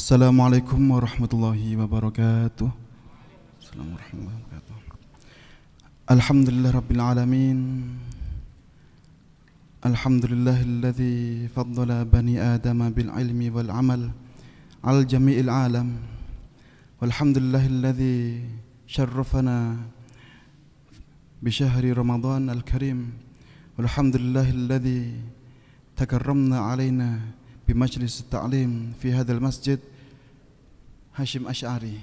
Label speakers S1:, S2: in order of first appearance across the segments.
S1: Assalamualaikum warahmatullahi wabarakatuh. Assalamualaikum warahmatullahi wabarakatuh. Alhamdulillah rabbil alamin. Alhamdulillahilladzi faddala bani adama bil ilmi wal amal al jami'il alam. Walhamdulillahilladzi syarrafana bi syahri Ramadan al karim. Walhamdulillahilladzi takarramna alaina بمجلس التعليم في هذا المسجد هاشم أشعري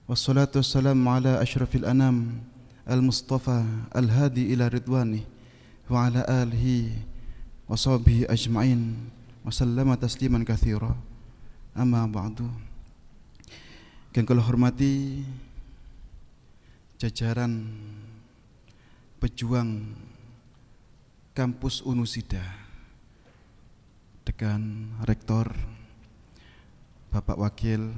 S1: والصلاة والسلام على أشرف الأنام المصطفى الهادي إلى رضوانه وعلى آله وصحبه أجمعين وسلم تسليما كثيرا أما بعد. Yang kula hormati jajaran pejuang kampus Unusida, Dekan, Rektor, Bapak Wakil,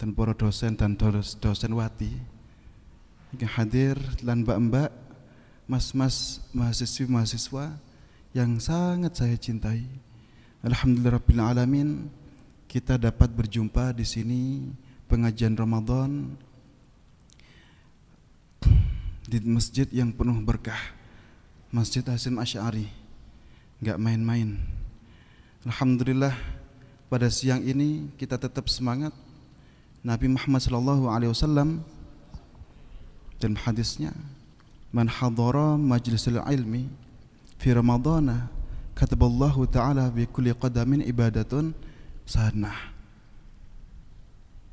S1: dan para dosen dan dosen wati yang hadir, dan mbak-mbak, mas-mas, mahasiswa yang sangat saya cintai. Alhamdulillah alamin, kita dapat berjumpa di sini pengajian Ramadan di masjid yang penuh berkah, Masjid Hashim Asy'ari. Enggak main-main. Alhamdulillah, pada siang ini kita tetap semangat. Nabi Muhammad SAW dalam hadisnya, man hadara majlisul ilmi fi ramadana kataballahu ta'ala bi kulli qadamin ibadatun sanah.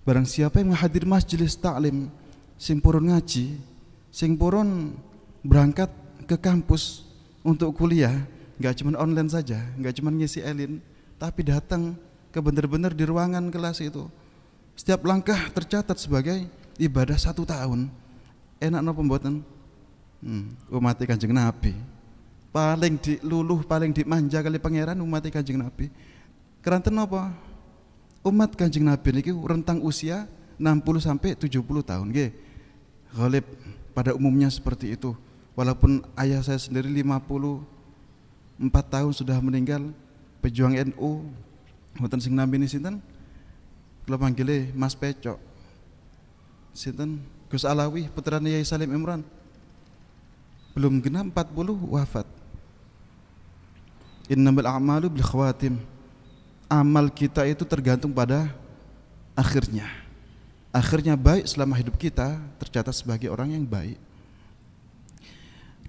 S1: Barang siapa yang menghadir majelis taklim, sing purun ngaji, sing purun berangkat ke kampus untuk kuliah, nggak cuma online saja, nggak cuma ngisi elin, tapi datang ke benar-benar di ruangan kelas itu. Setiap langkah tercatat sebagai ibadah 1 tahun. Enak no pembuatan umat Kanjeng Nabi. Paling diluluh, paling dimanja kali pangeran umat Kanjeng Nabi. Keranten apa? Umat Kanjeng Nabi niki rentang usia 60 sampai 70 tahun nggih. Ghalib pada umumnya seperti itu. Walaupun ayah saya sendiri 4 tahun sudah meninggal, pejuang NU. Mboten sing nampi sinten? Kula panggile Mas Pecok. Sinten? Gus Alawi, putrane Yai Salim Imran. Belum genap 40 wafat. Innamal a'malu bil khawatim. Amal kita itu tergantung pada akhirnya. Akhirnya baik selama hidup kita tercatat sebagai orang yang baik.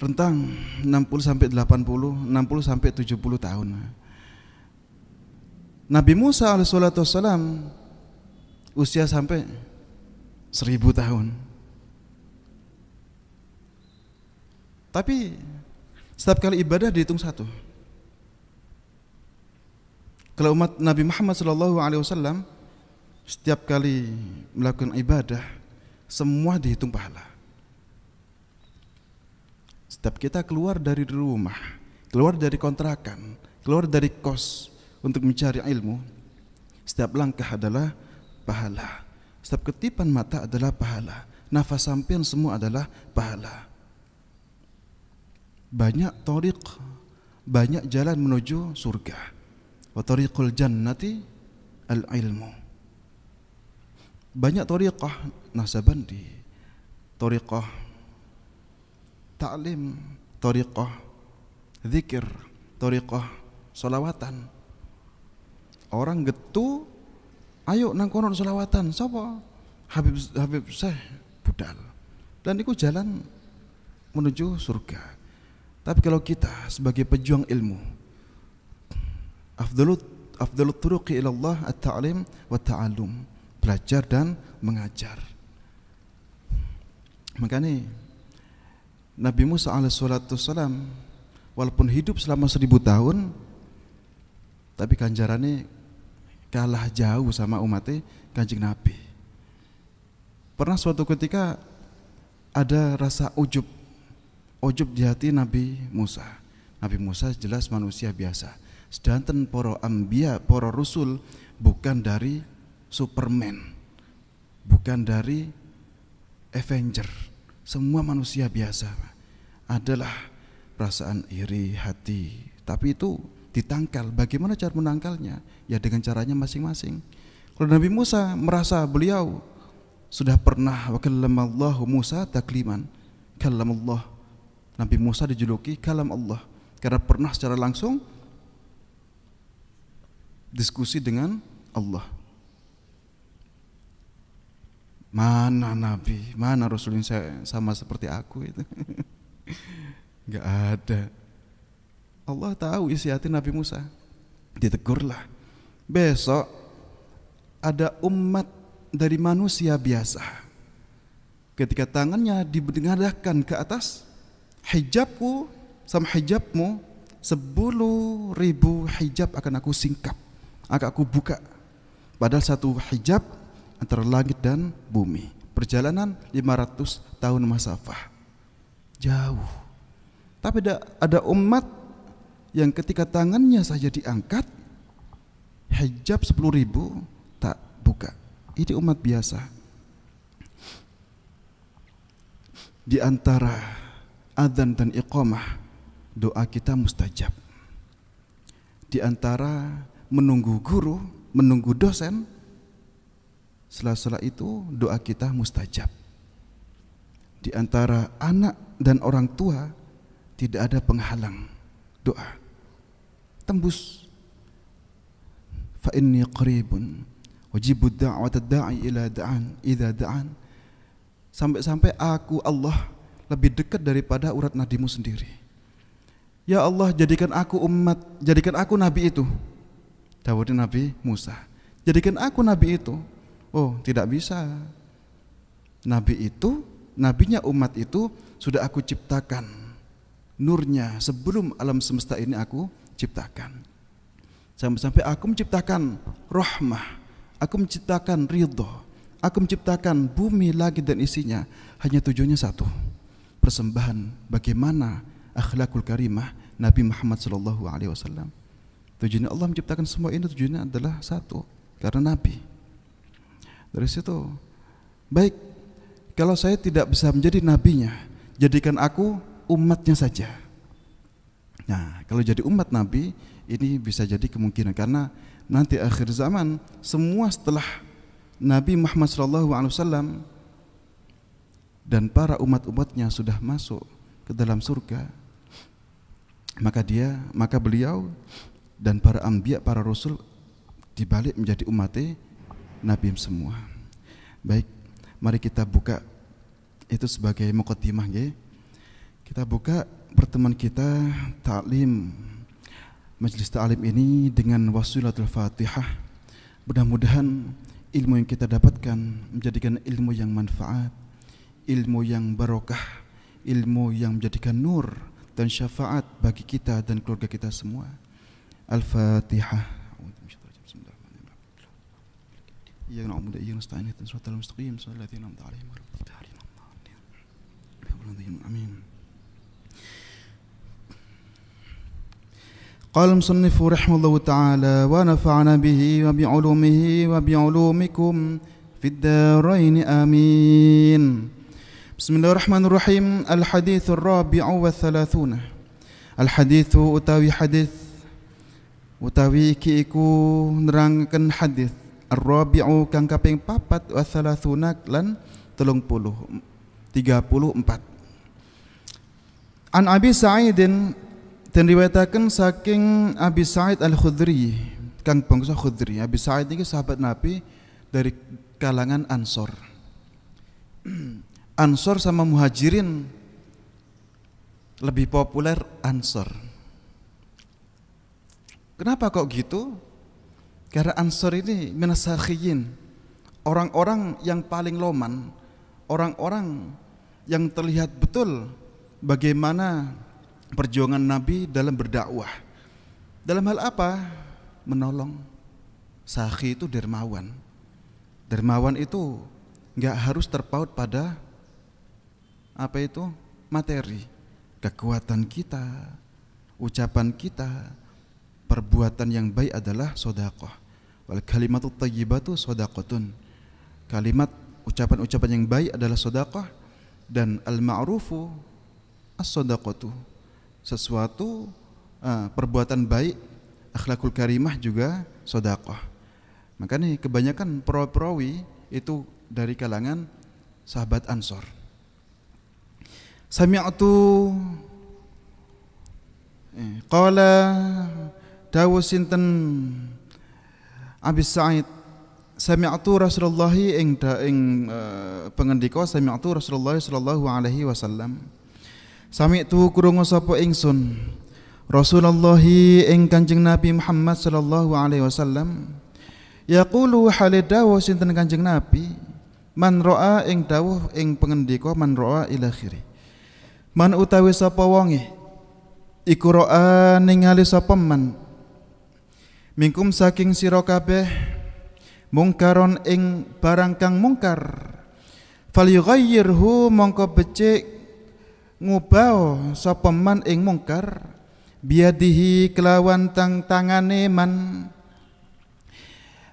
S1: Rentang 60 sampai 80, 60 sampai 70 tahun. Nabi Musa alaihissalam usia sampai 1000 tahun. Tapi setiap kali ibadah dihitung 1. Kalau umat Nabi Muhammad SAW setiap kali melakukan ibadah, semua dihitung pahala. Setiap kita keluar dari rumah, keluar dari kontrakan, keluar dari kos untuk mencari ilmu, setiap langkah adalah pahala. Setiap ketipan mata adalah pahala. Nafas sampean semua adalah pahala. Banyak thariq, banyak jalan menuju surga. Wa thariqul jannati al-ilmu. Banyak thariqah nasabandi, thariqah ta'lim, thariqah zikir, thariqah sholawatan. Orang getu, ayo nang kono sholawatan. Sapa? Habib Syekh Budal. Dan itu jalan menuju surga. Tapi kalau kita sebagai pejuang ilmu, afdalut turuqi ila Allah at-ta'lim wa ta'allum, belajar dan mengajar. Makanya Nabi Musa alaihissalam walaupun hidup selama 1000 tahun, tapi ganjarannya kalah jauh sama umatnya Kanjeng Nabi. Pernah suatu ketika ada rasa ujub di hati Nabi Musa. Nabi Musa jelas manusia biasa. Sedangkan para anbiya, para rasul bukan dari Superman, bukan dari Avenger. Semua manusia biasa. Adalah perasaan iri hati, tapi itu ditangkal. Bagaimana cara menangkalnya? Ya dengan caranya masing-masing. Kalau Nabi Musa merasa beliau sudah pernah, wa kallamallahu Musa takliman, kallamallah, Nabi Musa dijuluki kalam Allah karena pernah secara langsung diskusi dengan Allah. Mana Nabi, mana Rasul yang sama seperti aku itu? Gak ada. Allah tahu isi hati Nabi Musa. Ditegurlah. Besok ada umat dari manusia biasa, ketika tangannya dibengadakan ke atas, hijabku sama hijabmu 10.000 hijab akan aku singkap, akan aku buka. Padahal satu hijab antara langit dan bumi, perjalanan 500 tahun masafah, jauh. Tapi ada umat yang ketika tangannya saja diangkat, hijab 10.000 tak buka. Ini umat biasa. Di antara adzan dan iqamah, doa kita mustajab. Di antara menunggu guru, menunggu dosen, sela-sela itu doa kita mustajab. Di antara anak dan orang tua tidak ada penghalang doa. Tembus. Fa inni qaribun wajibud da'watad da'i ila da'an idza da'an. Sampai-sampai aku Allah lebih dekat daripada urat nadimu sendiri. Ya Allah, jadikan aku umat, jadikan aku nabi itu. Dawuhnya Nabi Musa, jadikan aku nabi itu. Oh, tidak bisa. Nabi itu, nabinya umat itu sudah aku ciptakan nurnya sebelum alam semesta ini aku ciptakan. Sampai-sampai aku menciptakan rahmah, aku menciptakan ridho, aku menciptakan bumi, langit dan isinya, hanya tujuannya satu, persembahan bagaimana akhlakul karimah Nabi Muhammad SAW. Tujuannya Allah menciptakan semua ini, tujuannya adalah satu, karena Nabi. Dari situ, baik, kalau saya tidak bisa menjadi nabinya, jadikan aku umatnya saja. Nah, kalau jadi umat Nabi, ini bisa jadi kemungkinan, karena nanti akhir zaman semua setelah Nabi Muhammad SAW dan para umat-umatnya sudah masuk ke dalam surga, maka beliau dan para anbiya, para rasul dibalik menjadi umatnya Nabi semua. Baik, mari kita buka itu sebagai muqaddimah, ya. Kita buka pertemuan kita ta'lim, majlis ta'lim ini dengan wasilatul Fatihah. Mudah-mudahan ilmu yang kita dapatkan menjadikan ilmu yang manfaat, ilmu yang barokah, ilmu yang menjadikan nur dan syafaat bagi kita dan keluarga kita semua. Al-Fatihah. Iyyaka na'budu wa iyyaka nasta'in ihdinas siratal mustaqim siratal ladzina an'amta 'alaihim ghairil maghdubi 'alaihim. Amin. Qala al-musannif rahimahullahu ta'ala wa nafa'ana bihi wa bi'ulumihi wa bi'ulumikum fid dharain amin. Bismillahirrahmanirrahim. Al-haditsul rabi'u wa thalathuna. Al-haditsu utawi hadis utawi iki iku nerangken hadis ar-rabi'u kang kaping 4 wa thalathuna lan 34. An Abi Sa'idin, dan riwayataken saking Abi Sa'id Al-Khudri, kang bangsa Khudri. Abi Sa'id ini sahabat Nabi dari kalangan Ansor. Ansor sama Muhajirin lebih populer Ansor. Kenapa kok gitu? Karena Ansor ini minasakhiyin, orang-orang yang paling loman, orang-orang yang terlihat betul bagaimana perjuangan Nabi dalam berdakwah. Dalam hal apa? Menolong. Sakhi itu dermawan. Dermawan itu enggak harus terpaut pada apa itu? Materi. Kekuatan kita, ucapan kita, perbuatan yang baik adalah sedekah. Wal kalimatut thayyibatu shadaqatun. Kalimat ucapan-ucapan yang baik adalah sedekah, dan al-ma'rufu as-shadaqatu. Sesuatu perbuatan baik akhlakul karimah juga sedekah. Makanya kebanyakan perawi itu dari kalangan sahabat Ansor. Sami'tu qala dawu sinten Abi Sa'id sami'tu Rasulullah ing pengendika sami'tu Rasulullah sallallahu alaihi wasallam. Sami'tu krungu sapa ingsun Rasulullah ing Kanjeng Nabi Muhammad sallallahu alaihi wasallam yaqulu halidawu sinten Kanjeng Nabi man ra'a ing dawuh ing pengendika man ra'a ila akhiri. Man utawi sapa wonge iku ra'a ningali sapa man mingkum saking sira kabeh mungkaron ing barang kang mungkar falyughayyirhu mongko becik ngubah sapa man ing mungkar biadihi kelawan tangane man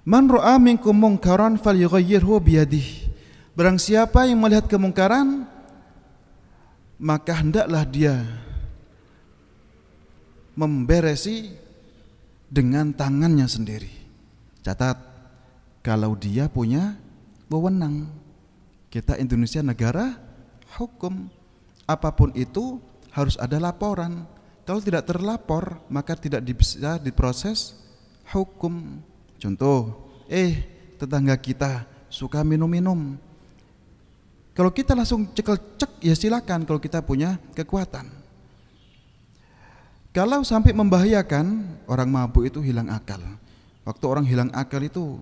S1: ra'a minkum mungkaran falyughayyirhu biadihi. Barang siapa yang melihat kemungkaran maka hendaklah dia memberesi dengan tangannya sendiri. Catat, kalau dia punya wewenang. Kita Indonesia negara hukum, apapun itu harus ada laporan. Kalau tidak terlapor maka tidak bisa diproses hukum. Contoh, tetangga kita suka minum-minum. Kalau kita langsung cekel-cek ya silakan kalau kita punya kekuatan. Kalau sampai membahayakan, orang mabuk itu hilang akal. Waktu orang hilang akal itu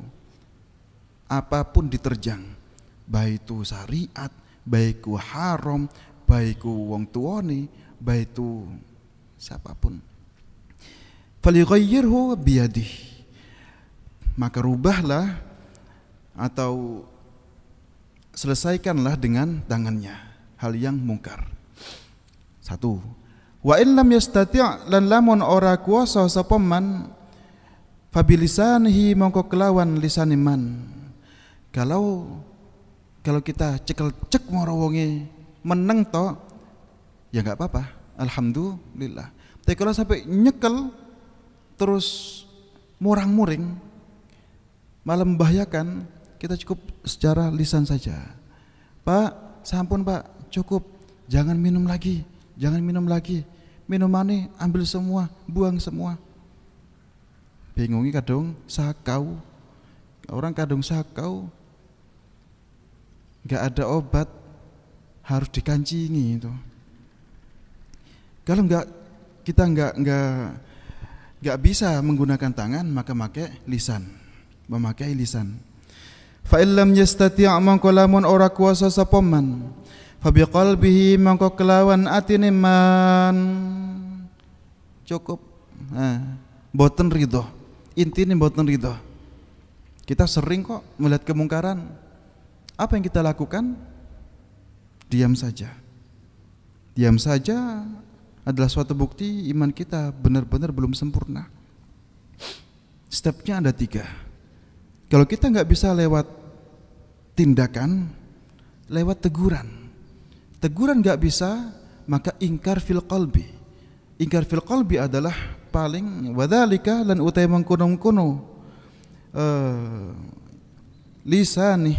S1: apapun diterjang, baik itu syariat, baik itu haram, baik itu wong tuane, baik itu siapapun. Falyughayyirhu biyadihi. Maka rubahlah atau selesaikanlah dengan tangannya hal yang mungkar. Satu, wa in lam yastati' lan lamun ora kuasa sapa man fabilisanihi mongko kelawan lisane man. Kalau kita cekel-cek moro wonge meneng to ya enggak apa-apa, alhamdulillah. Tapi kalau sampai nyekel terus murang-muring malah membahayakan, kita cukup secara lisan saja. Pak, sampun Pak, cukup. Jangan minum lagi. Minumannya ambil semua, buang semua. Bingungi kadung sakau. Orang kadung sakau enggak ada obat, harus dikancingi itu. Kalau kita enggak bisa menggunakan tangan, maka memakai lisan. Fa illam yastati' mangko lamun ora kuasa sapa man fa biqalbihi mangko kelawan atine man cukup boten ridho. Intine boten ridho. Kita sering kok melihat kemungkaran. Apa yang kita lakukan? Diam saja. Diam saja adalah suatu bukti iman kita benar-benar belum sempurna. Stepnya ada 3. Kalau kita nggak bisa lewat tindakan, lewat teguran. Teguran nggak bisa, maka ingkar fil qalbi. Ingkar fil qalbi adalah paling wadzalika lan utai mengkono lisani.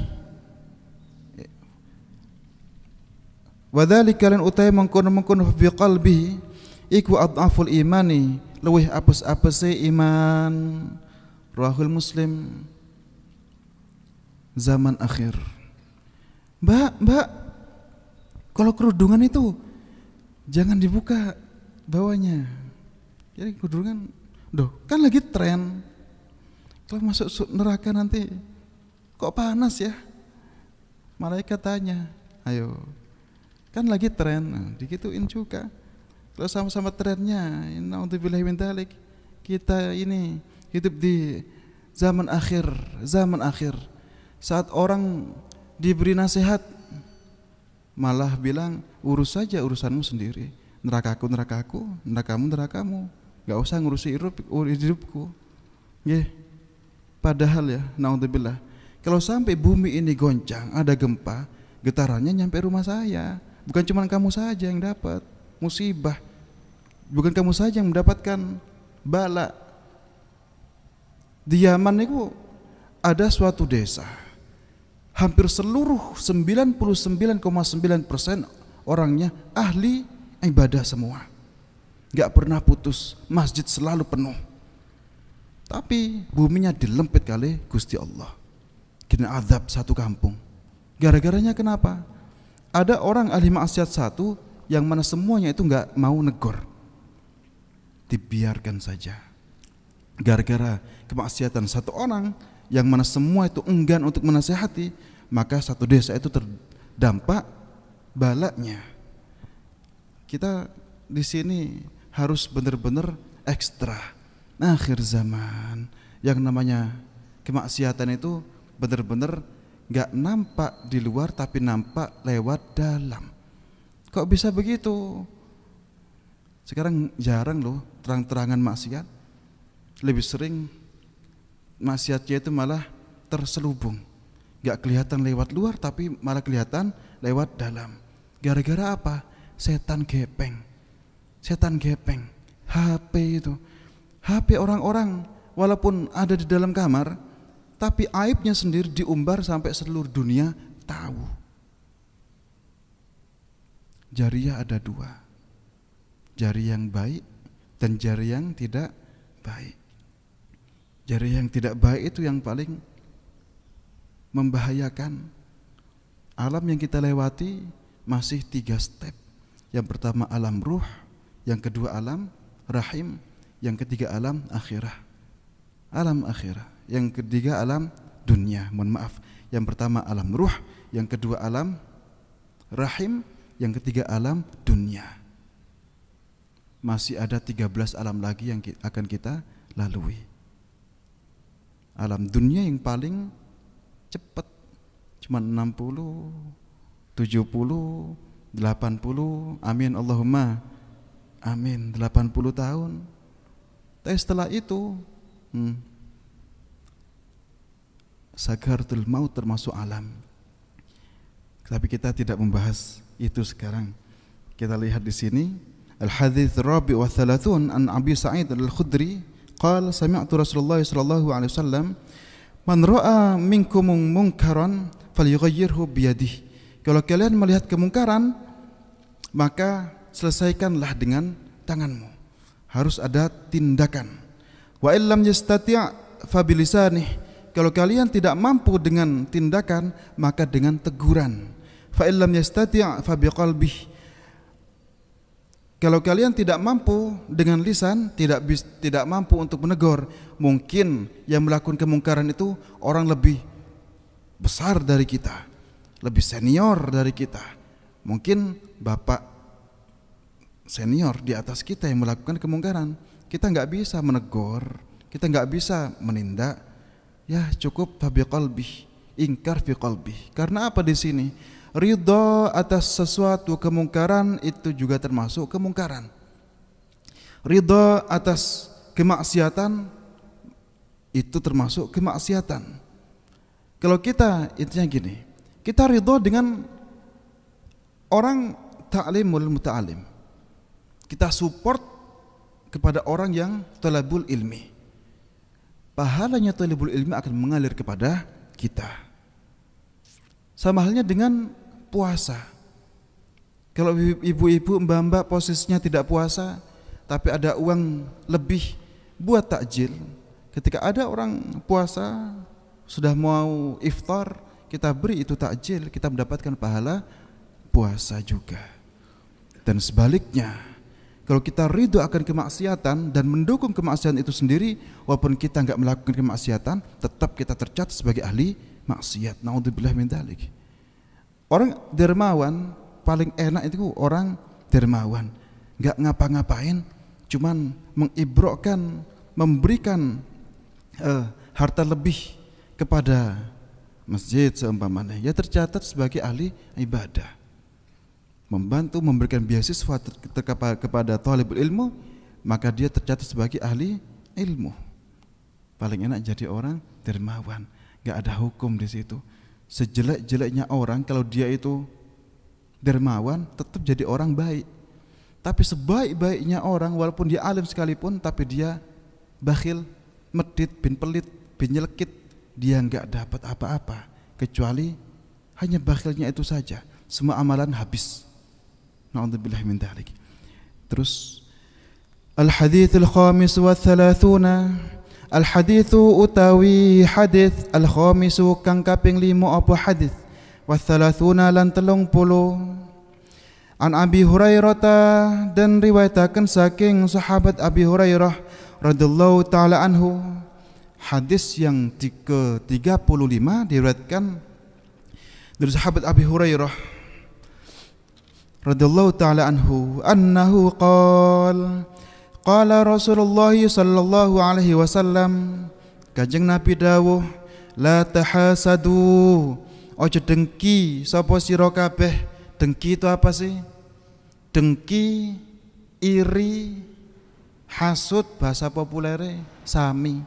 S1: Wadzalika lan utai mengkono fi qalbi iku adhaful imani, luwih apes-apese iman. Rawahul Muslim. Zaman akhir. Mbak, kalau kerudungan itu jangan dibuka bawahnya. Jadi kerudungan, kan lagi tren. Kalau masuk neraka nanti kok panas ya? Malaikat tanya, ayo, kan lagi tren, dikituin juga. Kalau sama-sama trennya, naudzubillahi min dzalik, kita ini hidup di zaman akhir. Saat orang diberi nasihat malah bilang urus saja urusanmu sendiri, nerakaku, nerakamu, gak usah ngurusi hidupku. Padahal ya, naudzubillah, kalau sampai bumi ini goncang, ada gempa, getarannya nyampe rumah saya. Bukan cuma kamu saja yang dapat musibah, bukan kamu saja yang mendapatkan bala, Di Yaman itu ada suatu desa, hampir seluruh 99,9% orangnya ahli ibadah semua, gak pernah putus, masjid selalu penuh. Tapi buminya dilempit kali Gusti Allah, kena azab satu kampung. Gara-garanya kenapa? Ada orang ahli maksiat satu yang mana semuanya itu gak mau negor, dibiarkan saja. Gara-gara kemaksiatan satu orang yang mana semua itu enggan untuk menasihati, maka satu desa itu terdampak balanya. Kita di sini harus benar-benar ekstra. Akhir zaman yang namanya kemaksiatan itu benar-benar gak nampak di luar tapi nampak lewat dalam. Kok bisa begitu? Sekarang jarang loh terang-terangan maksiat. Lebih sering maksiatnya itu malah terselubung, gak kelihatan lewat luar tapi malah kelihatan lewat dalam. Gara-gara apa? Setan gepeng. Setan gepeng HP itu. HP orang-orang walaupun ada di dalam kamar, tapi aibnya sendiri diumbar sampai seluruh dunia tahu. Jariah ada dua, jari yang baik dan jari yang tidak baik. Jari yang tidak baik itu yang paling membahayakan. Alam yang kita lewati masih 3 step. Yang pertama alam ruh, yang kedua alam rahim, yang ketiga alam akhirah. Alam akhirah. Yang ketiga alam dunia. Mohon maaf. Yang pertama alam ruh, yang kedua alam rahim, yang ketiga alam dunia. Masih ada 13 alam lagi yang akan kita lalui. Alam dunia yang paling cepat cuma 60, 70, 80, amin Allahumma amin, 80 tahun. Tapi setelah itu sakaratul maut termasuk alam. Tapi kita tidak membahas itu sekarang. Kita lihat di sini al-hadits rabi' wa thalathun an Abi Sa'id al-Khudri qala sami'tu Rasulullah sallallahu alaihi wasallam man ra'a minkum munkaran falyughayyirhu biyadihi. Kalau kalian melihat kemungkaran maka selesaikanlah dengan tanganmu. Harus ada tindakan. Wa illam yastati' fa bilisanih. Kalau kalian tidak mampu dengan tindakan maka dengan teguran. Fa illam yastati' fa biqalbihi. Kalau kalian tidak mampu dengan lisan, tidak mampu untuk menegur, mungkin yang melakukan kemungkaran itu orang lebih besar dari kita, lebih senior dari kita. Mungkin bapak senior di atas kita yang melakukan kemungkaran. Kita nggak bisa menegur, kita nggak bisa menindak. Ya cukup fi qalbi, ingkar fi qalbi. Karena apa di sini? Ridha atas sesuatu kemungkaran itu juga termasuk kemungkaran. Ridha atas kemaksiatan itu termasuk kemaksiatan. Kalau kita intinya gini, kita ridha dengan orang ta'limul muta'alim, kita support kepada orang yang talabul ilmi, pahalanya talabul ilmi akan mengalir kepada kita. Sama halnya dengan puasa. Kalau ibu-ibu mbak-mbak posisinya tidak puasa tapi ada uang lebih buat takjil, ketika ada orang puasa sudah mau iftar, kita beri itu takjil, kita mendapatkan pahala puasa juga. Dan sebaliknya, kalau kita ridho akan kemaksiatan dan mendukung kemaksiatan itu sendiri, walaupun kita enggak melakukan kemaksiatan, tetap kita tercatat sebagai ahli maksiat. Naudzubillah min dzalik. Orang dermawan paling enak itu orang dermawan, enggak ngapa-ngapain, cuman mengibrokkan, memberikan harta lebih kepada masjid seumpamanya, ya tercatat sebagai ahli ibadah. Membantu memberikan beasiswa kepada thalibul ilmu, maka dia tercatat sebagai ahli ilmu. Paling enak jadi orang dermawan, enggak ada hukum di situ. Sejelek-jeleknya orang kalau dia itu dermawan tetap jadi orang baik. Tapi sebaik-baiknya orang walaupun dia alim sekalipun tapi dia bakhil, medit, bin pelit, bin nyelekit, dia enggak dapat apa-apa kecuali hanya bakhilnya itu saja. Semua amalan habis. Na'udzubillah min dzalik. Terus al-haditsul khamis wa thalathuna, al-haditsu utawi hadis al-khamisu kang kaping 5 apa hadis, wa thalathuna lan 30. An Abi Hurairah, dan riwayataken saking sahabat Abi Hurairah radhiyallahu taala anhu. Hadis yang ke-35 diriwayatkan dari sahabat Abi Hurairah radhiyallahu taala anhu, annahu qala Rasulullah sallallahu alaihi wasallam, Kanjeng Nabi dawuh, la tahasadu, ojo dengki sapa sira kabeh. Dengki itu apa sih? Dengki, iri, hasud, bahasa populernya sami.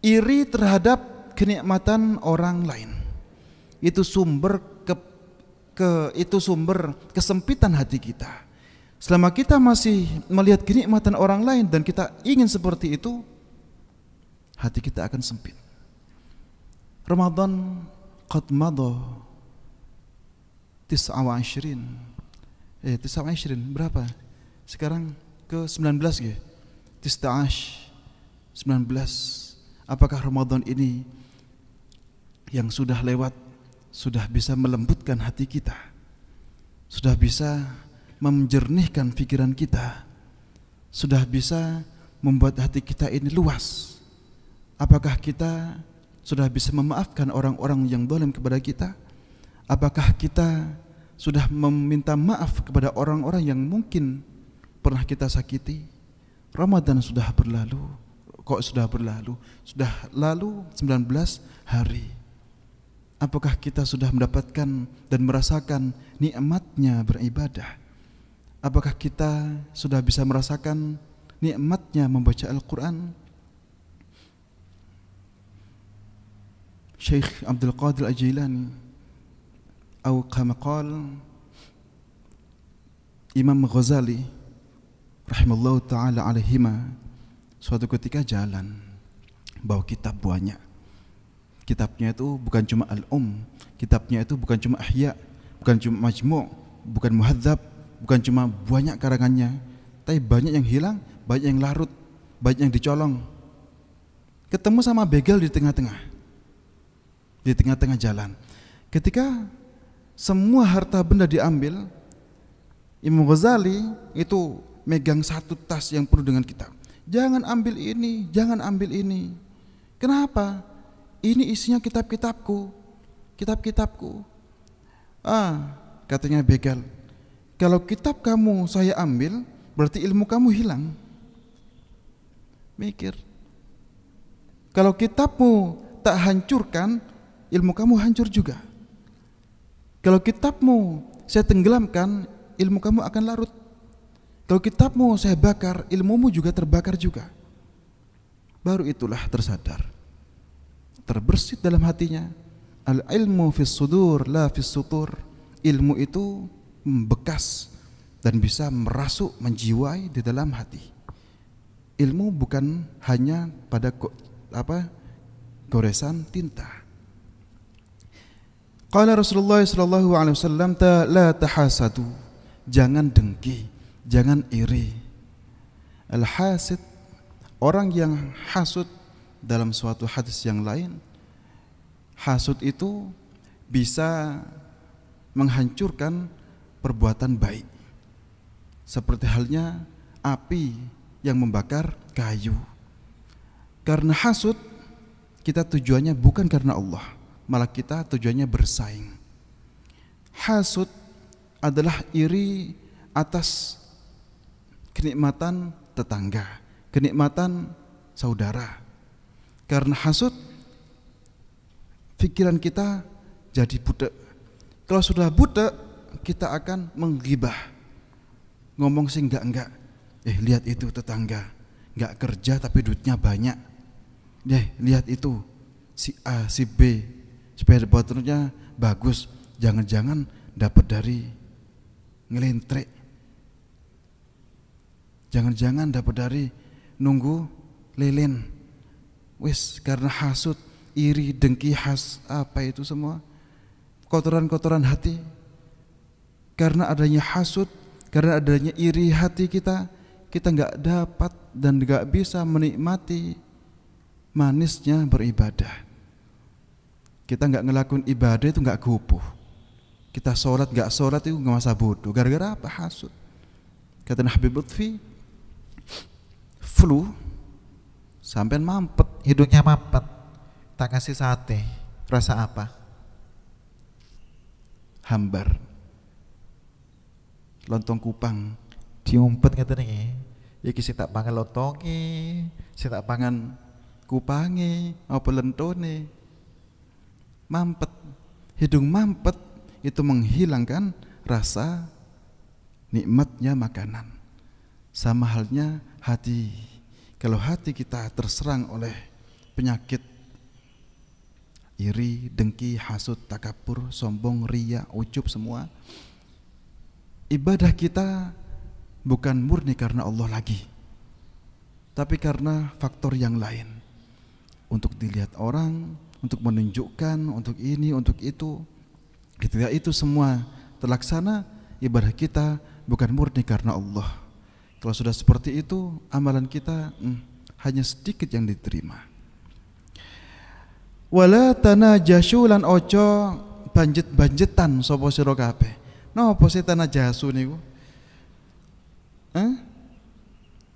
S1: Iri terhadap kenikmatan orang lain. Itu sumber kesempitan hati kita. Selama kita masih melihat kenikmatan orang lain dan kita ingin seperti itu, hati kita akan sempit. Ramadan qad madha 29 berapa? Sekarang ke 19 ya. 19. Apakah Ramadan ini yang sudah lewat sudah bisa melembutkan hati kita? Sudah bisa menjernihkan pikiran kita? Sudah bisa membuat hati kita ini luas? Apakah kita sudah bisa memaafkan orang-orang yang zalim kepada kita? Apakah kita sudah meminta maaf kepada orang-orang yang mungkin pernah kita sakiti? Ramadan sudah berlalu. Kok sudah berlalu? Sudah lalu 19 hari. Apakah kita sudah mendapatkan dan merasakan nikmatnya beribadah? Apakah kita sudah bisa merasakan nikmatnya membaca Al-Quran? Syekh Abdul Qadir Al-Jilani atau kama qala Imam Ghazali rahimallahu taala alaihima, suatu ketika jalan bawa kitab banyak. Kitabnya itu bukan cuma kitabnya itu bukan cuma Ihya, bukan cuma Majmu', bukan Muhadzab, bukan cuma banyak karangannya, tapi banyak yang hilang, banyak yang larut, banyak yang dicolong. Ketemu sama begal di tengah-tengah jalan. Ketika semua harta benda diambil, Imam Ghazali itu megang satu tas yang penuh dengan kitab. Jangan ambil ini, jangan ambil ini. Kenapa? Ini isinya kitab-kitabku. Katanya begal, kalau kitab kamu saya ambil, berarti ilmu kamu hilang. Mikir. Kalau kitabmu tak hancurkan, ilmu kamu hancur juga. Kalau kitabmu saya tenggelamkan, ilmu kamu akan larut. Kalau kitabmu saya bakar, ilmumu juga terbakar juga. Baru itulah tersadar, terbersit dalam hatinya. Al-ilmu fis sudur la fis sutur. Ilmu itu membekas dan bisa merasuk, menjiwai di dalam hati. Ilmu bukan hanya pada goresan tinta. Qala Rasulullah sallallahu alaihi wasallam, la tahasadu, jangan dengki, jangan iri. Al-hasid, orang yang hasud, dalam suatu hadis yang lain, hasud itu bisa menghancurkan perbuatan baik. Seperti halnya api yang membakar kayu. Karena hasud, kita tujuannya bukan karena Allah, malah kita tujuannya bersaing. Hasud adalah iri atas kenikmatan tetangga, kenikmatan saudara. Karena hasud, pikiran kita jadi budak. Kalau sudah budak, kita akan menggibah, ngomong sih enggak. Lihat itu tetangga, enggak kerja tapi duitnya banyak. Lihat itu si A, si B, sepeda motornya bagus, jangan-jangan dapat dari ngelentrek, jangan-jangan dapat dari nunggu lilin. Wis karena hasud, iri, dengki, apa itu semua kotoran-kotoran hati. Karena adanya hasud, karena adanya iri hati kita nggak dapat dan nggak bisa menikmati manisnya beribadah. Kita nggak ngelakuin ibadah itu nggak kupuh. Kita sholat nggak sholat itu nggak masa bodoh. Gara-gara apa? Hasud. Kata Habib Lutfi, flu sampai mampet, hidungnya mampet, tak kasih sate, rasa apa? Hambar, lontong kupang, diumpet kata nih, iki sing tak pangan lontonge, sing tak pangan kupange, apa lentone, mampet, hidung mampet itu menghilangkan rasa nikmatnya makanan. Sama halnya hati. Kalau hati kita terserang oleh penyakit iri, dengki, hasud, takabur, sombong, riya, ujub semua, ibadah kita bukan murni karena Allah lagi, tapi karena faktor yang lain. Untuk dilihat orang, untuk menunjukkan, untuk ini, untuk itu. Ketika itu semua terlaksana, ibadah kita bukan murni karena Allah. Kalau sudah seperti itu, amalan kita hanya sedikit yang diterima. Wala tanajashu lan ojo banjet-banjetan sapa sira kabeh. Napa sih tanajasu niku?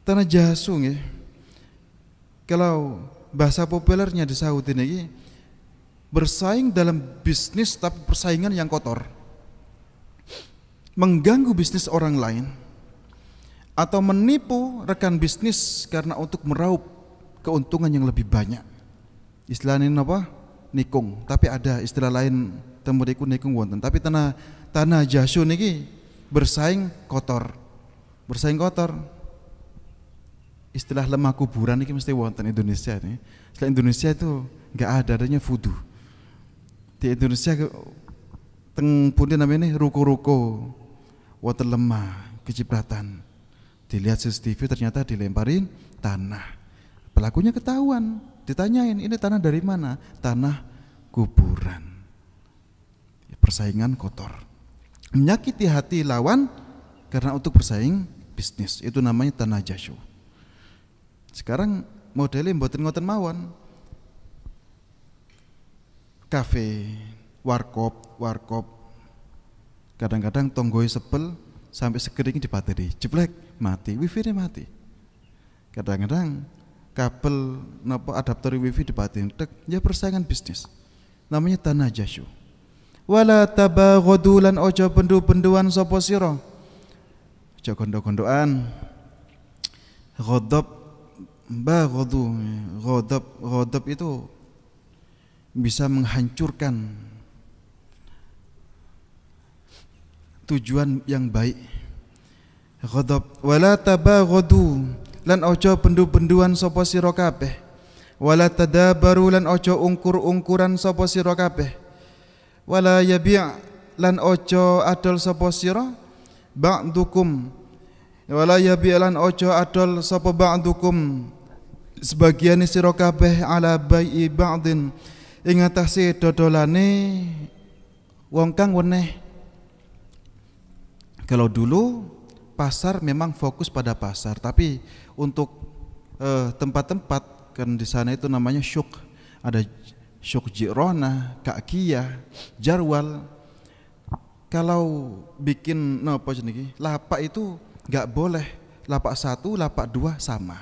S1: Tanajasu nggih. Kalau bahasa populernya di Saudi niki, bersaing dalam bisnis tapi persaingan yang kotor. Mengganggu bisnis orang lain atau menipu rekan bisnis karena untuk meraup keuntungan yang lebih banyak. Istilah ini apa? Nikung. Tapi ada istilah lain temuriku nikung wonten. Tapi tanah jasu niki bersaing kotor. Bersaing kotor. Istilah lemah kuburan niki mesti wonten Indonesia nih. Istilah Indonesia itu enggak ada, adanya fudu. Di Indonesia teng pundi namanya ruko-ruko wonten lemah kecipratan. Dilihat CCTV ternyata dilemparin tanah. Pelakunya ketahuan, ditanyain ini tanah dari mana? Tanah kuburan. Persaingan kotor. Menyakiti hati lawan karena untuk bersaing bisnis. Itu namanya tanah jasu. Sekarang modelnya mboten ngoten mawon. Kafe, warkop. Kadang-kadang tonggoi sebel sampai sekering dipateri, jeblek mati, wifi-nya mati. Kadang-kadang kabel adaptor wifi dipateri, ya persaingan bisnis. Namanya tanah jasu. Wala tabaghadu lan ojo bendu-benduan sapa sira. Ojo gondo-gondoan. Ghadab ghadab itu bisa menghancurkan tujuan yang baik. Ghadab wala tabaghadu lan ojo bendu-benduan sapa sira kabeh. Wala tadabaru lan ojo ungkur-ungkuran sapa sira kabeh. Wala yabi' lan ojo adol sapa sira ba'dukum. Wala yabi' lan ojo adol sapa ba'dukum sebagian sira kabeh ala bai'i ba'din ing atase dodolane wong kang weneh. Kalau dulu pasar memang fokus pada pasar, tapi untuk tempat-tempat kan di sana itu namanya syuk, ada syuk Jirona, Kakiyah, Jarwal. Kalau bikin lapak itu nggak boleh lapak 1, lapak 2 sama.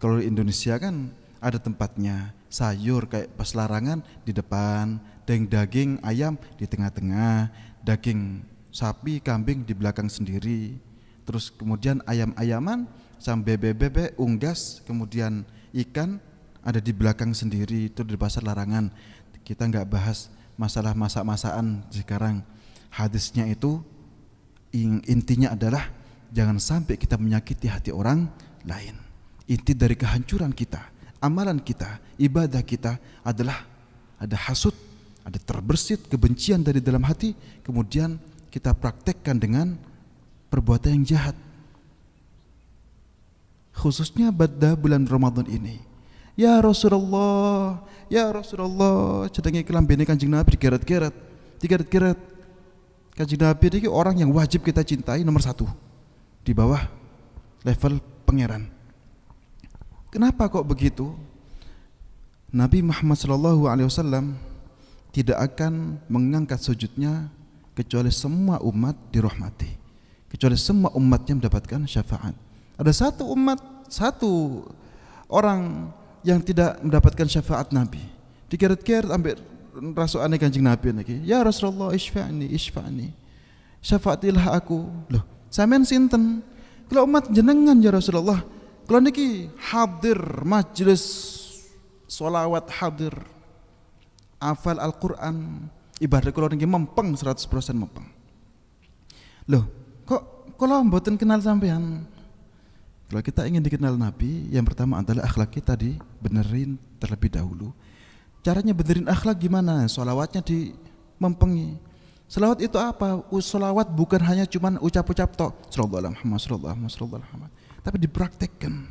S1: Kalau di Indonesia kan ada tempatnya, sayur kayak pas larangan di depan, daging ayam di tengah-tengah, daging sapi, kambing di belakang sendiri. Terus kemudian ayam-ayaman sampai bebek, unggas, kemudian ikan ada di belakang sendiri. Itu di pasar larangan. Kita nggak bahas masalah masak-masakan sekarang. Hadisnya itu intinya adalah jangan sampai kita menyakiti hati orang lain. Inti dari kehancuran kita, amalan kita, ibadah kita adalah ada hasud, ada terbersit kebencian dari dalam hati, kemudian kita praktekkan dengan perbuatan yang jahat. khususnya pada bulan Ramadan ini. Ya Rasulullah, cedengi kelambine Kanjeng Nabi digeret-geret. Kanjeng Nabi ini orang yang wajib kita cintai nomor 1 di bawah level pangeran. Kenapa kok begitu? Nabi Muhammad SAW tidak akan mengangkat sujudnya kecuali semua umat dirahmati, kecuali semua umatnya mendapatkan syafaat. Ada satu orang yang tidak mendapatkan syafaat Nabi, digeret-geret ambil rasuane Kanjeng Nabi niki. Ya Rasulullah, isfa'ni, syafaatilah aku. Loh, sampean sinten? Kalau umat jenengan ya Rasulullah, kalau niki hadir majelis sholawat, hadir hafal Al-Quran, ibadah kalau niki mempeng 100% mempeng. Loh, kok kalau mboten kenal sampean? Kalau kita ingin dikenal Nabi, yang pertama adalah akhlak kita dibenerin terlebih dahulu. Caranya benerin akhlak gimana? Sholawatnya dimempengi. Sholawat itu apa? Sholawat bukan hanya cuman ucap-ucap tok, sallallahu alaihi wasallam, tapi dipraktekkan.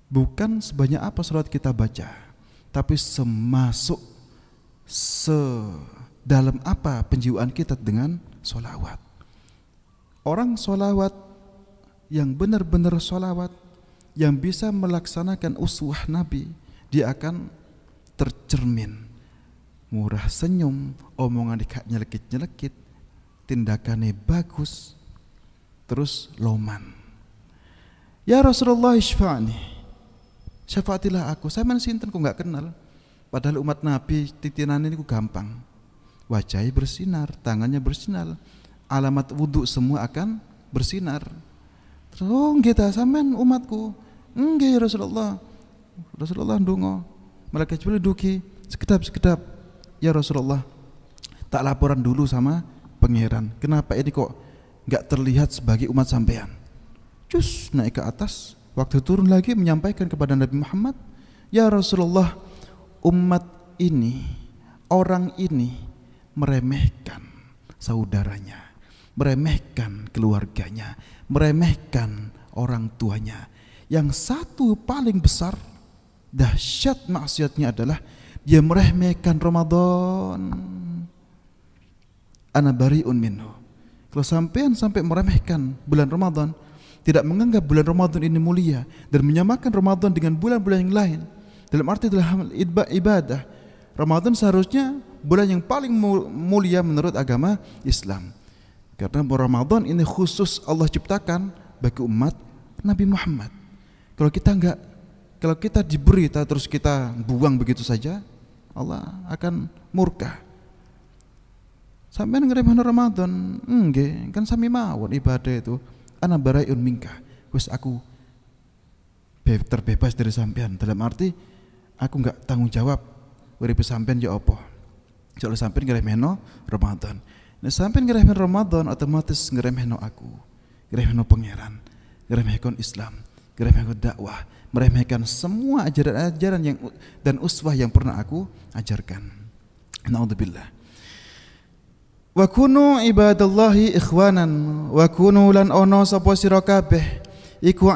S1: Bukan sebanyak apa sholawat kita baca, tapi sedalam apa penjiwaan kita dengan sholawat. Orang sholawat yang benar-benar sholawat, yang bisa melaksanakan uswah Nabi, dia akan tercermin, murah senyum, omongan dikak nyelekit-nyelekit, tindakannya bagus, terus loman. Ya Rasulullah isfa'ni, syafaatilah aku. Saya sinten ku nggak kenal, padahal umat Nabi titinan ini ku gampang. Wajahnya bersinar, tangannya bersinar, alamat wudhu semua akan bersinar. Terus, oh kita sampean umatku, enggak ya Rasulullah ndonga, malaikat Jibril duki sekedap, ya Rasulullah, tak laporan dulu sama pangeran, kenapa ini kok nggak terlihat sebagai umat sampean? Cus naik ke atas, waktu turun lagi menyampaikan kepada Nabi Muhammad, ya Rasulullah, umat ini, orang ini meremehkan saudaranya, meremehkan keluarganya, meremehkan orang tuanya. Yang satu paling besar dahsyat maksiatnya adalah dia meremehkan Ramadan. Ana bari'un minhu. Kalau sampai meremehkan bulan Ramadan, tidak menganggap bulan Ramadan ini mulia dan menyamakan Ramadan dengan bulan-bulan yang lain, dalam arti dalam ibadah, Ramadan seharusnya bulan yang paling mulia menurut agama Islam. Karena Ramadan ini khusus Allah ciptakan bagi umat Nabi Muhammad. Kalau kita diberi terus kita buang begitu saja, Allah akan murka. Sampai ngeremehna Ramadan, enggak, kan sami mawon ibadah itu. Ana baraiun minka, wis aku terbebas dari sampean. Dalam arti aku enggak tanggung jawab urip sampean ya apa. Kalau sampean ngeremehno Ramadan. Nah, sampean ngeremehno Ramadan otomatis ngeremehno aku, ngeremehno pangeran, ngeremehkan Islam, ngeremehkan dakwah, meremehkan semua ajaran-ajaran yang dan uswah yang pernah aku ajarkan. Naudzubillah. Wa kunu ibadallahi ikhwanan, wa kunu lan ono sapa sira kabeh iku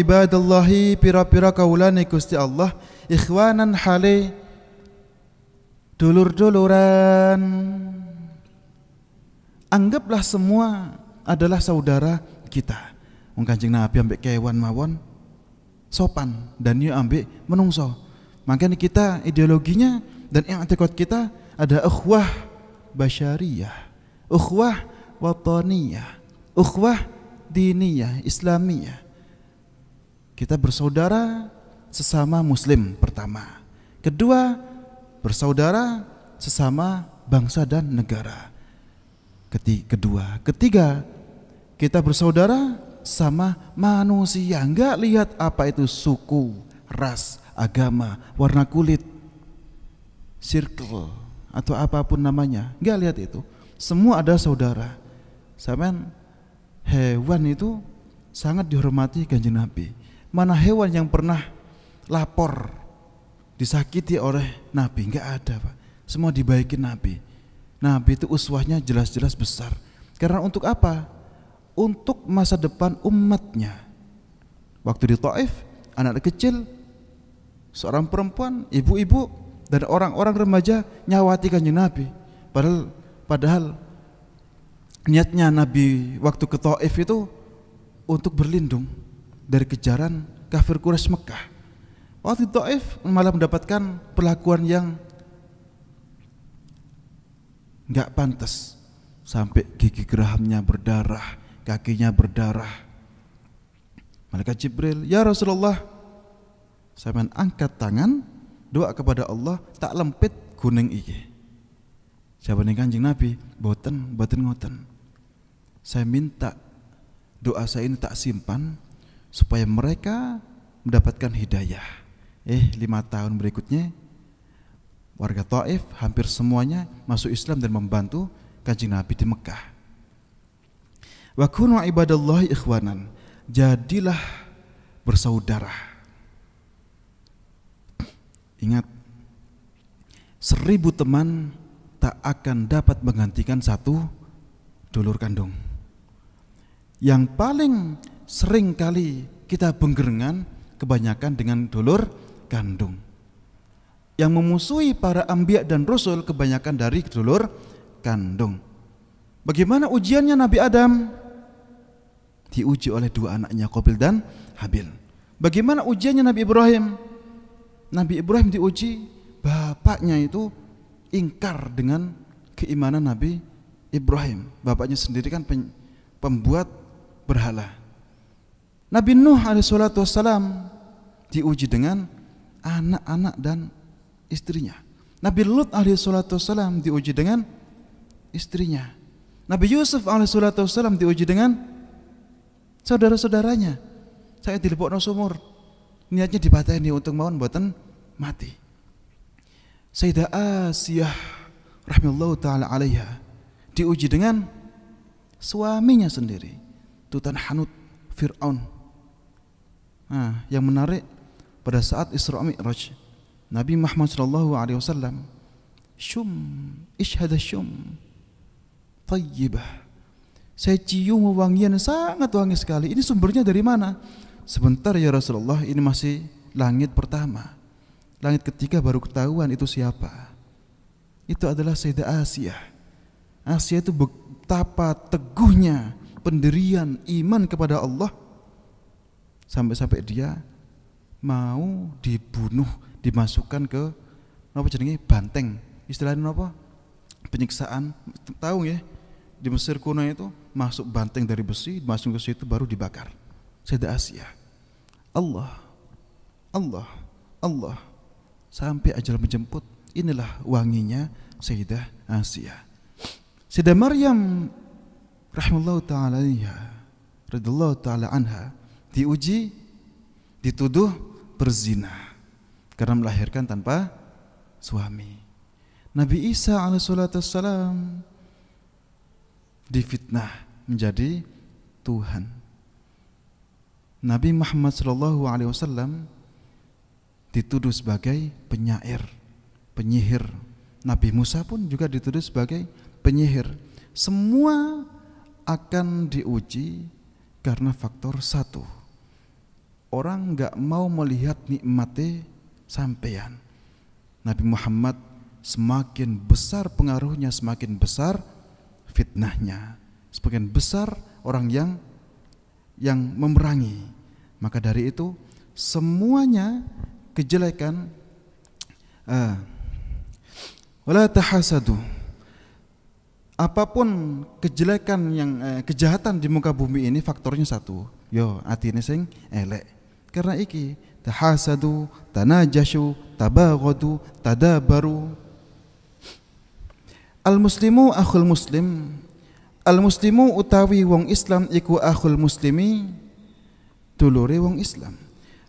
S1: ibadallahi pira-pira kaulane Gusti Allah, ikhwanan hale dulur-duluran. Anggaplah semua adalah saudara kita. Wong Kanjeng Nabi ambek kewan mawon sopan dan dia ambek menungso. Makanya kita ideologinya dan i'tiqad kita ada ukhuwah basyariyah, ukhuwah wataniyah, ukhuwah diniyah, islamiyah. Kita bersaudara sesama muslim pertama. Kedua, bersaudara sesama bangsa dan negara. Ketiga, kita bersaudara sama manusia. Enggak lihat apa itu suku, ras, agama, warna kulit, circle atau apapun namanya, enggak lihat itu. Semua adalah saudara. Sampean hewan itu sangat dihormati Kanjeng Nabi. Mana hewan yang pernah lapor disakiti oleh Nabi? Enggak ada, Pak. Semua dibaikin Nabi. Nabi itu uswahnya jelas-jelas besar. Karena untuk apa? Untuk masa depan umatnya. Waktu di Taif, anak kecil, seorang perempuan, ibu-ibu, dan orang-orang remaja nyawati Kanjeng Nabi. Padahal niatnya Nabi waktu ke Taif itu untuk berlindung dari kejaran kafir Quraisy Mekah. Waktu di Taif malah mendapatkan perlakuan yang nggak pantas, sampai gigi gerahamnya berdarah, kakinya berdarah. Malaikat Jibril, "Ya Rasulullah, saya angkat tangan doa kepada Allah, tak lempit kuning iki." Jawaban Kanjeng Nabi, boten ngoten. Saya minta doa saya ini tak simpan supaya mereka mendapatkan hidayah. 5 tahun berikutnya warga Taif hampir semuanya masuk Islam dan membantu Kanjeng Nabi di Mekah. Wa kunu ibadallahi ikhwanan, jadilah bersaudara. Ingat, 1000 teman tak akan dapat menggantikan 1 dulur kandung. Yang paling sering kali kita benggerengan kebanyakan dengan dulur kandung. Yang memusuhi para anbiya dan rasul kebanyakan dari dulur kandung. Bagaimana ujiannya Nabi Adam? Diuji oleh 2 anaknya, Qabil dan Habil. Bagaimana ujiannya Nabi Ibrahim? Nabi Ibrahim diuji, bapaknya itu ingkar dengan keimanan Nabi Ibrahim. Bapaknya sendiri kan pembuat berhala. Nabi Nuh alaihissalatu wassalam diuji dengan anak-anak dan istrinya. Nabi Lut alaihissalatu wassalam diuji dengan istrinya. Nabi Yusuf alaihissalatu wassalam diuji dengan saudara-saudaranya. Saya dilebokno sumur, niatnya dipateni untuk mawon mboten mati. Sayyidah Asiyah rahimahullahu taala alaiha diuji dengan suaminya sendiri, Tutanhanut Fir'aun. Yang menarik, pada saat Isra Mi'raj Nabi Muhammad sallallahu alaihi wasallam, ishhad tayyibah, saya cium wangian sangat wangi sekali. Ini sumbernya dari mana? Sebentar ya Rasulullah, ini masih langit pertama. Langit ketiga baru ketahuan itu siapa. Itu adalah Sayyidah Asiyah. Asiyah itu betapa teguhnya pendirian iman kepada Allah, sampai-sampai dia mau dibunuh, dimasukkan ke banteng. Istilahnya apa? Penyiksaan. Tahu ya? Di Mesir kuno itu masuk banteng dari besi, masuk ke situ baru dibakar. Sayyidah Asiyah. Allah sampai ajal menjemput. Inilah wanginya Sayyidah Asiyah. Sayyidah Maryam rahimahullahu ta'ala radhiyallahu ta'ala anha diuji, dituduh berzina karena melahirkan tanpa suami. Nabi Isa alaihissalatu wassalam difitnah menjadi Tuhan. Nabi Muhammad sallallahu alaihi wasallam dituduh sebagai penyair, penyihir. Nabi Musa pun juga dituduh sebagai penyihir. Semua akan diuji karena faktor satu. Orang enggak mau melihat nikmatnya sampean. Nabi Muhammad semakin besar pengaruhnya, semakin besar fitnahnya, semakin besar orang yang memerangi. Maka dari itu semuanya kejelekan, wala tahasadu, apapun kejelekan yang kejahatan di muka bumi ini faktornya satu, yo atine sing elek. Karena iki tahasadu, tanajashu, tabaghadu, tadabaru. Al-muslimu akhul muslim. Al-muslimu utawi wong Islam iku akhul muslimi, dulure wong Islam.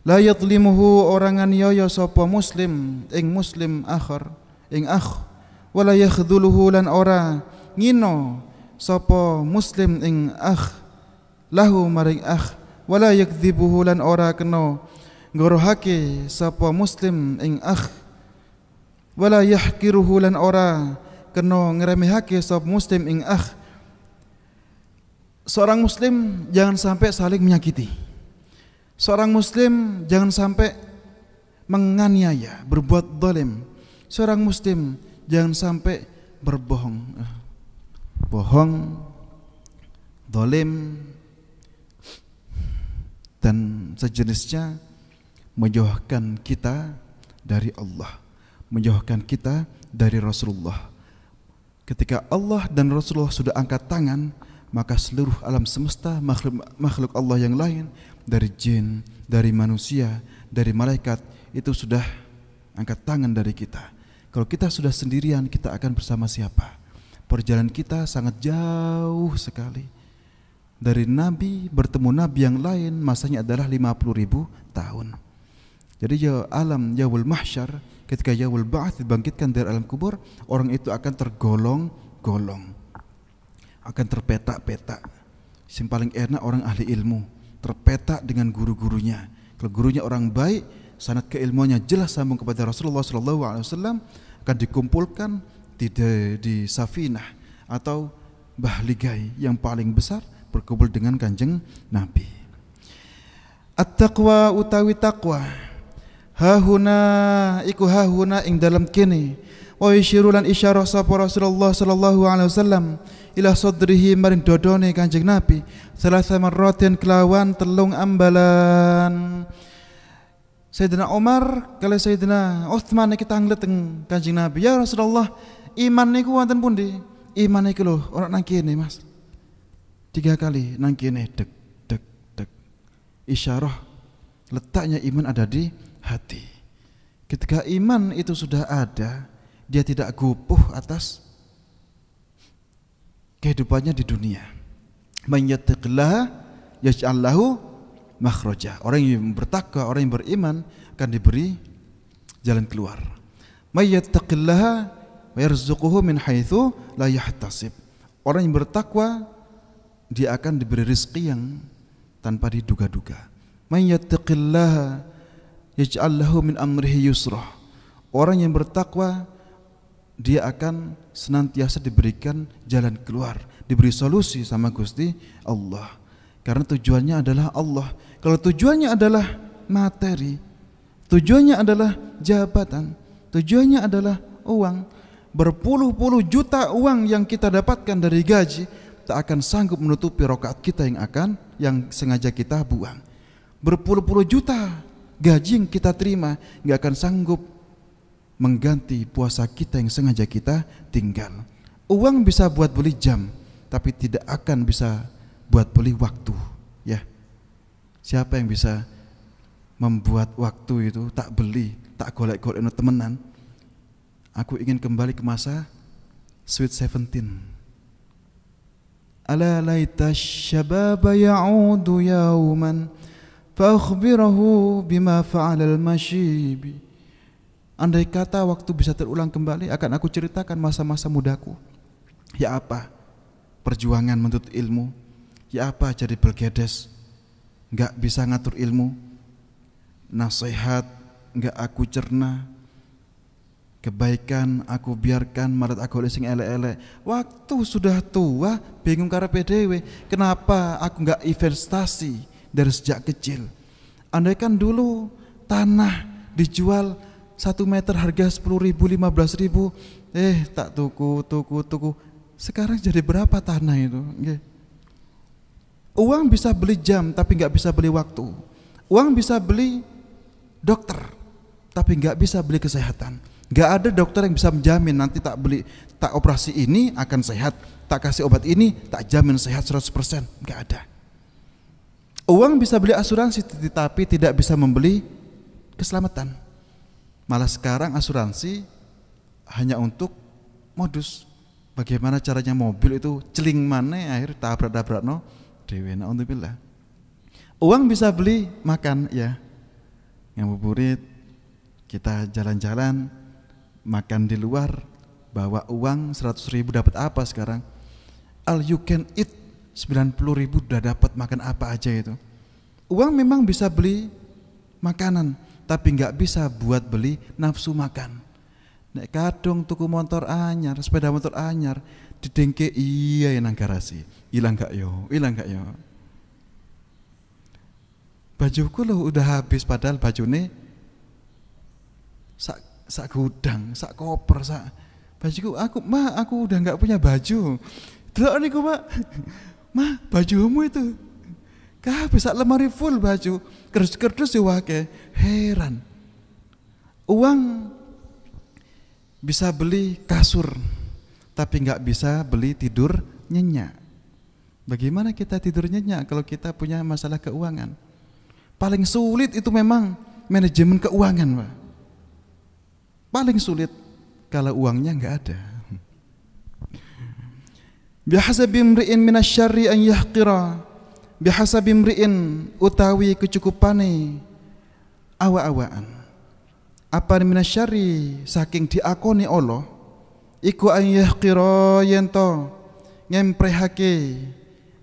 S1: La yadlimuhu orangan yoyo sapa muslim ing muslim akhar ing akh, wala yakhdhuluhu lan ora ngino sapa muslim ing akh lahu maring akh, wala yakdzibuhu lan ora kena ngorohake sapa muslim ing akh, wala yahkiruhu lan ora kena ngremehake sapa muslim ing akh, Seorang muslim jangan sampai saling menyakiti. Seorang muslim jangan sampai menganiaya, berbuat zalim. Seorang muslim jangan sampai berbohong. Bohong, zalim dan sejenisnya menjauhkan kita dari Allah, menjauhkan kita dari Rasulullah. Ketika Allah dan Rasulullah sudah angkat tangan, maka seluruh alam semesta, makhluk Allah yang lain, dari jin, dari manusia, dari malaikat, itu sudah angkat tangan dari kita. Kalau kita sudah sendirian, kita akan bersama siapa? Perjalanan kita sangat jauh sekali. Dari nabi bertemu nabi yang lain, masanya adalah 50.000 tahun. Jadi alam yaumul mahsyar, ketika yaumul ba'ats, dibangkitkan dari alam kubur, orang itu akan tergolong-golong, akan terpetak-petak. Yang paling enak orang ahli ilmu, terpetak dengan guru-gurunya. Kalau gurunya orang baik, sanad keilmuannya jelas sambung kepada Rasulullah SAW, akan dikumpulkan di safinah atau bahligai yang paling besar, berkumpul dengan kanjeng Nabi. At-taqwa utawi taqwa, hahuna iku hahuna ing dalam kene, wa yashirulan isyarah sapa Rasulullah sallallahu alaihi wasallam ila sadrihi maring dodone kanjeng Nabi salasa marratin kelawan telung ambalan. Sayyidina Umar kali Sayyidina Utsman kita nglet teng kanjeng Nabi, ya Rasulullah, iman niku wonten pundi? Iman niku lho ora nang kene, Mas. 3 kali nang kene, dek dek dek. Isyarah letaknya iman ada di hati. Ketika iman itu sudah ada, dia tidak gupuh atas kehidupannya di dunia. Man yattaqillaha yaj'al lahu makhraja. Orang yang bertakwa, orang yang beriman akan diberi jalan keluar. Man yattaqillaha wa yarzuquhu min haitsu la yahtasib. Orang yang bertakwa, dia akan diberi rezeki yang tanpa diduga-duga. Man yattaqillaha yaj'al lahu min amrihi yusra. Orang yang bertakwa, dia akan senantiasa diberikan jalan keluar, diberi solusi sama Gusti Allah. Karena tujuannya adalah Allah. Kalau tujuannya adalah materi, tujuannya adalah jabatan, tujuannya adalah uang, berpuluh-puluh juta uang yang kita dapatkan dari gaji tak akan sanggup menutupi rakaat kita yang sengaja kita buang. Berpuluh-puluh juta gaji yang kita terima nggak akan sanggup mengganti puasa kita yang sengaja kita tinggal. Uang bisa buat beli jam, tapi tidak akan bisa buat beli waktu. Ya, siapa yang bisa membuat waktu itu tak beli, tak golek-golek temenan? Aku ingin kembali ke masa Sweet 17. Ala laita syababa ya'udu yauman fa akhbirahu bima fa'ala al-mashibi. Andai kata waktu bisa terulang kembali, akan aku ceritakan masa-masa mudaku. Ya apa perjuangan menuntut ilmu, ya apa jadi belgedes, gak bisa ngatur ilmu, nasihat gak aku cerna, kebaikan aku biarkan, malah aku sing elek-elek. Waktu sudah tua, bingung karepe dhewe, kenapa aku gak investasi dari sejak kecil. Andaikan dulu tanah dijual 1 meter harga 10.000, 15.000, tak tuku. Sekarang jadi berapa tanah itu? Uang bisa beli jam, tapi nggak bisa beli waktu. Uang bisa beli dokter, tapi nggak bisa beli kesehatan. Nggak ada dokter yang bisa menjamin nanti tak operasi ini akan sehat, tak kasih obat ini tak jamin sehat 100%. Nggak ada. Uang bisa beli asuransi, tetapi tidak bisa membeli keselamatan. Malah sekarang asuransi hanya untuk modus. Bagaimana caranya mobil itu celing mana akhir tabrak-tabrak no dewe naudzubillah. Uang bisa beli makan ya. Ngabuburit, kita jalan-jalan, makan di luar, bawa uang 100.000 dapat apa sekarang? All you can eat 90.000 udah dapat makan apa aja itu. Uang memang bisa beli makanan, tapi nggak bisa buat beli nafsu makan. Nek kadung tuku motor anyar, sepeda motor anyar, didengke iya nang garasi. Hilang gak yo? Hilang gak yo? Bajuku lo udah habis padahal bajune sak gudang, sak koper, sak bajuku aku udah nggak punya baju. Delok niku, Pak. Mah, bajumu itu kabeh sak lemari full baju, kerdus-kerdus yo akeh. Heran. Uang bisa beli kasur, tapi nggak bisa beli tidur nyenyak. Bagaimana kita tidur nyenyak kalau kita punya masalah keuangan? Paling sulit itu memang manajemen keuangan, Pak. Paling sulit kalau uangnya nggak ada. Bihasabi imri'in minasyarri an yahqira, bihasabi imri'in utawi kecukupane awa-awaan. Apa minasyarri saking diakoni Allah iku an yahqira yento ngemprehake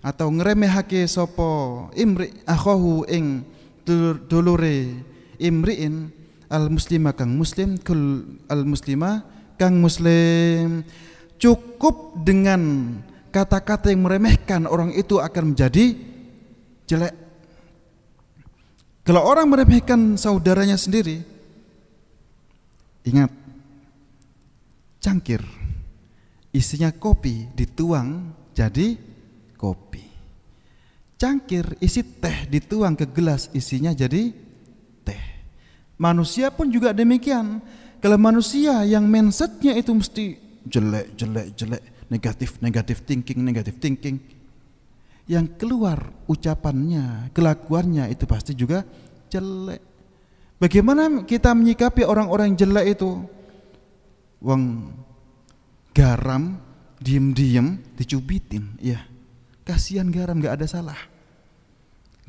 S1: atau ngremehake sapa imri akhahu ing dulure imri'in al muslima kang muslim kul al muslima kang muslim. Cukup dengan kata-kata yang meremehkan orang itu akan menjadi jelek. Kalau orang meremehkan saudaranya sendiri, ingat, cangkir isinya kopi dituang jadi kopi. Cangkir isi teh dituang ke gelas isinya jadi teh. Manusia pun juga demikian. Kalau manusia yang mindsetnya itu mesti jelek, negatif thinking, yang keluar ucapannya, kelakuannya itu pasti juga jelek. Bagaimana kita menyikapi orang-orang jelek itu? Wong garam diem-diem dicubitin, ya kasihan garam, nggak ada salah.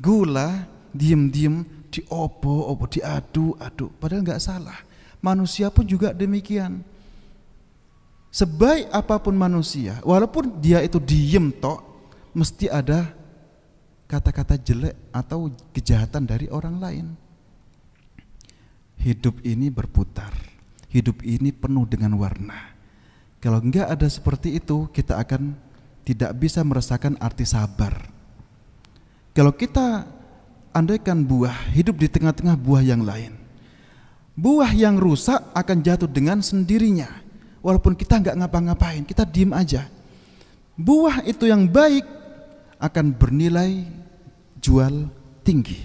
S1: Gula diem-diem diopo-opo, diadu-adu, padahal nggak salah. Manusia pun juga demikian. Sebaik apapun manusia, walaupun dia itu diem tok, mesti ada kata-kata jelek atau kejahatan dari orang lain. Hidup ini berputar, hidup ini penuh dengan warna. Kalau enggak ada seperti itu, kita akan tidak bisa merasakan arti sabar. Kalau kita andaikan buah hidup di tengah-tengah buah yang lain, buah yang rusak akan jatuh dengan sendirinya. Walaupun kita nggak ngapa-ngapain, kita diem aja. Buah itu yang baik akan bernilai jual tinggi.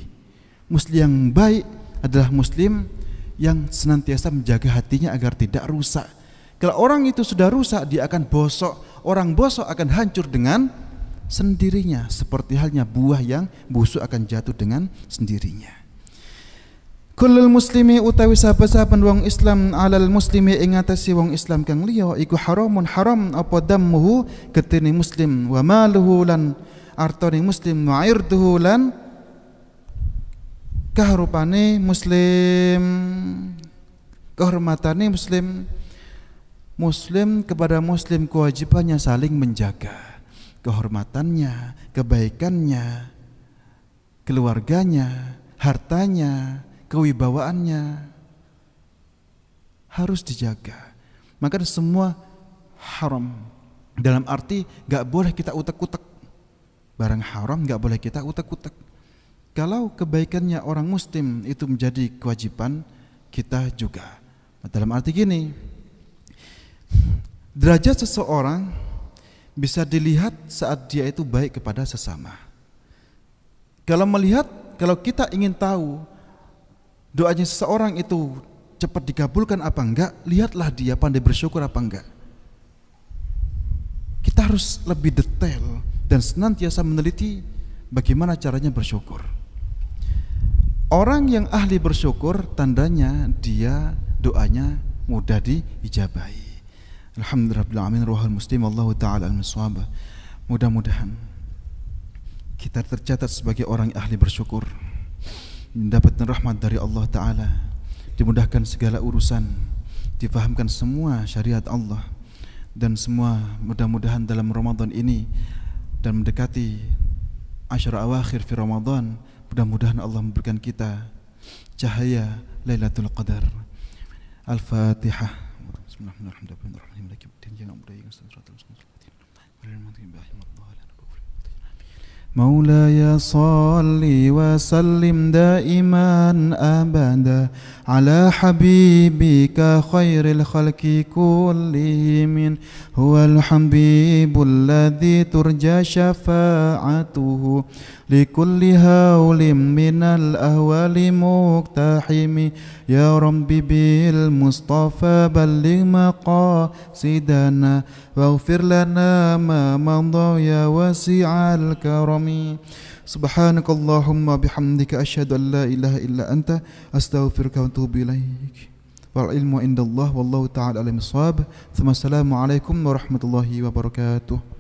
S1: Muslim yang baik adalah muslim yang senantiasa menjaga hatinya agar tidak rusak. Kalau orang itu sudah rusak, dia akan bosok. Orang bosok akan hancur dengan sendirinya. Seperti halnya buah yang busuk akan jatuh dengan sendirinya. Kullul muslimi utawi saben-saben wong Islam alal muslimi ing atase wong Islam kang liya iku haramun haram apa dammuhu ketene muslim wa maluhu lan artane muslim wa irduhu lan kahrupane muslim, kehormatane muslim. Muslim kepada muslim kewajibannya saling menjaga kehormatannya, kebaikannya, keluarganya, hartanya, kewibawaannya harus dijaga. Maka semua haram dalam arti gak boleh kita utek-utek. Barang haram gak boleh kita utek-utek. Kalau kebaikannya orang muslim itu menjadi kewajiban kita juga. Dalam arti gini, derajat seseorang bisa dilihat saat dia itu baik kepada sesama. Kalau kita ingin tahu doanya seseorang itu cepat dikabulkan apa enggak, lihatlah dia pandai bersyukur apa enggak. Kita harus lebih detail dan senantiasa meneliti bagaimana caranya bersyukur. Orang yang ahli bersyukur tandanya dia doanya mudah diijabahi. Alhamdulillahirabbil ruhul muslim wallahu taala al-musawwab. Mudah-mudahan kita tercatat sebagai orang ahli bersyukur, mendapatkan rahmat dari Allah Ta'ala, dimudahkan segala urusan, difahamkan semua syariat Allah, dan semua mudah-mudahan dalam Ramadan ini dan mendekati asyra awakhir fi Ramadan, mudah-mudahan Allah memberikan kita cahaya Lailatul Qadar. Al-Fatihah. مولاي صل وسلم دائما أبدا على حبيبك خير الخلق كلهم هو الحبيب الذي ترجى شفاعته لكل هول من الأهوال مقتحم يا ربي بالمصطفى بلغ مقاصدنا واغفر لنا ما مضى يا واسع الكرم سبحانك اللهم بحمدك أشهد أن لا إله إلا أنت أستغفرك وأتوب إليك والعلم عند الله والله تعالى أعلم بالصواب ثم السلام عليكم ورحمة الله وبركاته.